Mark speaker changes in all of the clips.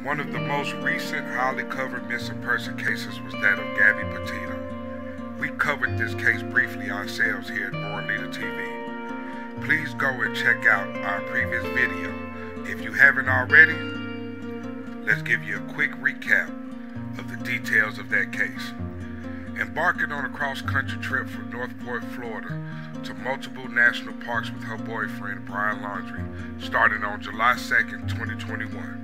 Speaker 1: One of the most recent highly covered missing person cases was that of Gabby Petito. We covered this case briefly ourselves here at Born Leader TV. Please go and check out our previous video. If you haven't already, let's give you a quick recap of the details of that case. Embarking on a cross-country trip from Northport, Florida to multiple national parks with her boyfriend, Brian Laundrie, starting on July 2nd, 2021.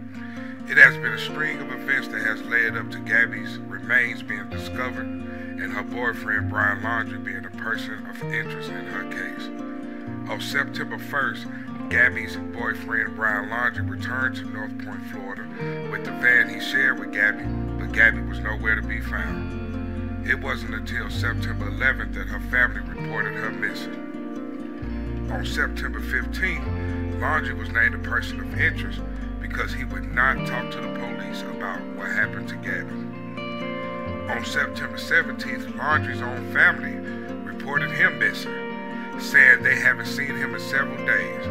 Speaker 1: It has been a string of events that has led up to Gabby's remains being discovered and her boyfriend, Brian Laundrie, being a person of interest in her case. On September 1st, Gabby's boyfriend, Brian Laundrie, returned to North Point, Florida with the van he shared with Gabby, but Gabby was nowhere to be found. It wasn't until September 11th that her family reported her missing. On September 15th, Laundrie was named a person of interest because he would not talk to the police about what happened to Gabby. On September 17th, Laundrie's own family reported him missing, saying they haven't seen him in several days.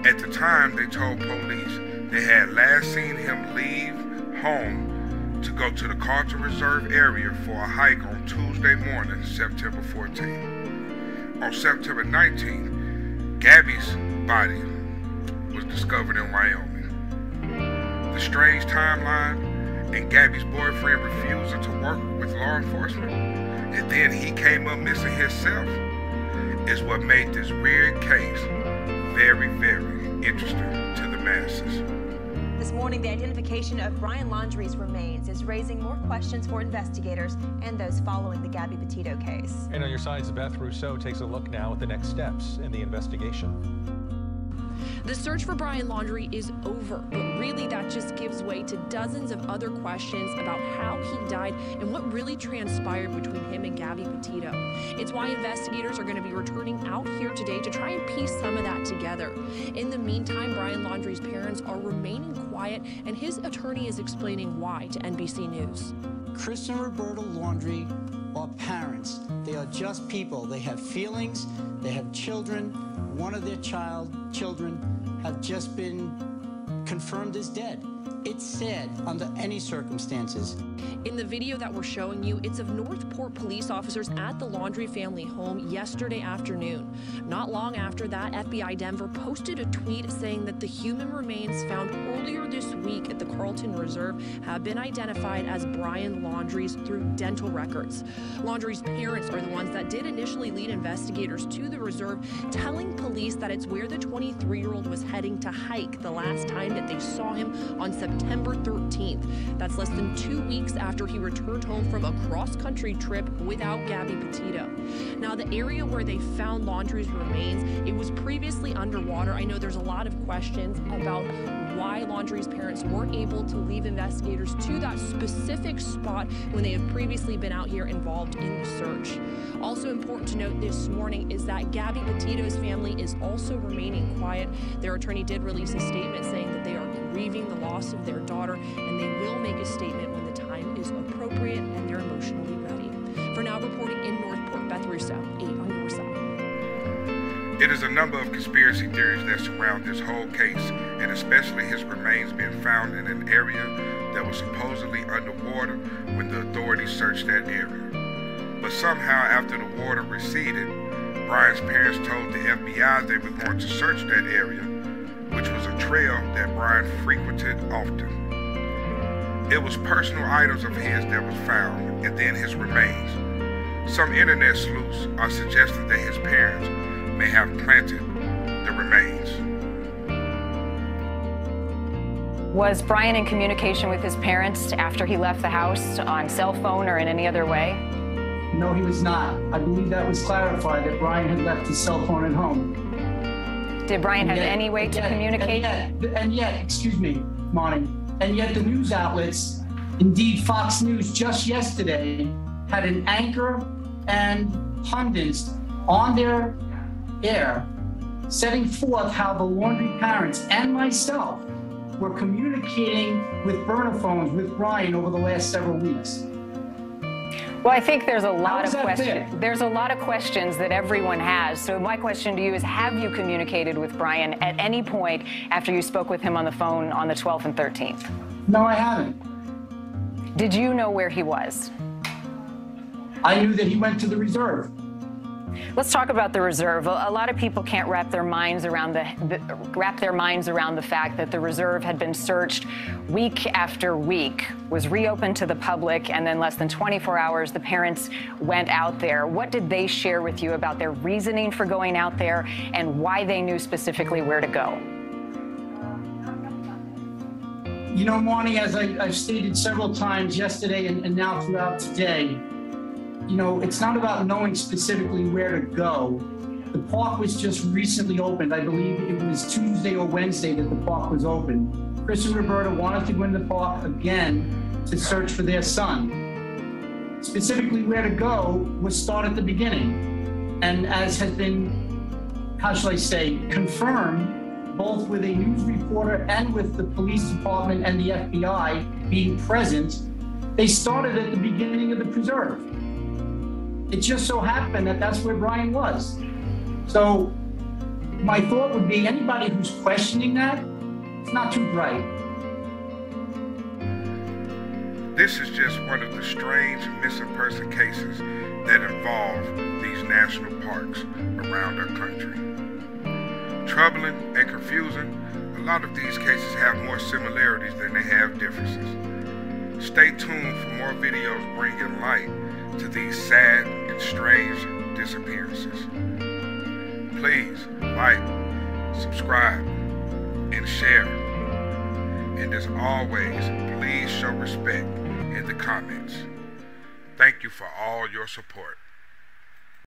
Speaker 1: At the time, they told police they had last seen him leave home to go to the Carlton Reserve area for a hike on Tuesday morning, September 14th. On September 19th, Gabby's body was discovered in Wyoming. The strange timeline and Gabby's boyfriend refusing to work with law enforcement, and then he came up missing himself, is what made this weird case very, very interesting to the masses.
Speaker 2: This morning, the identification of Brian Laundrie's remains is raising more questions for investigators and those following the Gabby Petito case.
Speaker 3: And on your sides, Beth Rousseau takes a look now at the next steps in the investigation.
Speaker 4: The search for Brian Laundrie is over, but really that just gives way to dozens of other questions about how he died and what really transpired between him and Gabby Petito. It's why investigators are going to be returning out here today to try and piece some of that together. In the meantime, Brian Laundrie's parents are remaining quiet, and his attorney is explaining why to NBC News.
Speaker 5: Chris and Roberta Laundrie are parents. They are just people. They have feelings, they have children. One of their children have just been confirmed as dead. It's sad under any circumstances.
Speaker 4: In the video that we're showing you, it's of Northport police officers at the Laundrie family home yesterday afternoon. Not long after that, FBI Denver posted a tweet saying that the human remains found earlier this week at the Carlton Reserve have been identified as Brian Laundrie's through dental records. Laundrie's parents are the ones that did initially lead investigators to the reserve, telling police that it's where the 23-year-old was heading to hike the last time that they saw him on September 13th. That's less than 2 weeks after he returned home from a cross-country trip without Gabby Petito. Now, the area where they found Laundrie's remains, it was previously underwater. I know there's a lot of questions about why Laundrie's parents weren't able to leave investigators to that specific spot when they have previously been out here involved in the search. Also important to note this morning is that Gabby Petito's family is also remaining quiet. Their attorney did release a statement saying that they are grieving the loss of their daughter, and they will make a statement when the time is appropriate and they're emotionally ready. For now, reporting in Northport, Beth Rousseau, 8 on your side.
Speaker 1: It is a number of conspiracy theories that surround this whole case, and especially his remains being found in an area that was supposedly underwater when the authorities searched that area. But somehow, after the water receded, Brian's parents told the FBI they were going to search that area, which was a trail that Brian frequented often. It was personal items of his that was found, and then his remains. Some internet sleuths are suggesting that his parents may have planted the remains.
Speaker 6: Was Brian in communication with his parents after he left the house on cell phone or in any other way?
Speaker 7: No, he was not. I believe that was clarified, that Brian had left his cell phone at home.
Speaker 6: Did Brian have any way to communicate?
Speaker 7: And yet, excuse me, Monty, and yet the news outlets, indeed Fox News just yesterday, had an anchor and pundits on their air setting forth how the Laundrie parents and myself were communicating with burner phones with Brian over the last several weeks.
Speaker 6: Well, I think there's a lot of questions. There's a lot of questions that everyone has. So my question to you is, have you communicated with Brian at any point after you spoke with him on the phone on the 12th and 13th?
Speaker 7: No, I haven't.
Speaker 6: Did you know where he was?
Speaker 7: I knew that he went to the reserve.
Speaker 6: Let's talk about the reserve. A lot of people can't wrap their minds around the fact that the reserve had been searched week after week, was reopened to the public, and then less than 24 hours, the parents went out there. What did they share with you about their reasoning for going out there and why they knew specifically where to go?
Speaker 7: You know, Marnie, as I've stated several times yesterday and now throughout today, you know, it's not about knowing specifically where to go. The park was just recently opened. I believe it was Tuesday or Wednesday that the park was open. Chris and Roberta wanted to go in the park again to search for their son. Specifically where to go was start at the beginning. And as has been, how shall I say, confirmed, both with a news reporter and with the police department and the FBI being present, they started at the beginning of the preserve. It just so happened that that's where Brian was. So my thought would be anybody who's questioning that, it's not too bright.
Speaker 1: This is just one of the strange missing person cases that involve these national parks around our country. Troubling and confusing, a lot of these cases have more similarities than they have differences. Stay tuned for more videos bringing light to these sad and strange disappearances. Please like, subscribe, and share. And as always, please show respect in the comments. Thank you for all your support.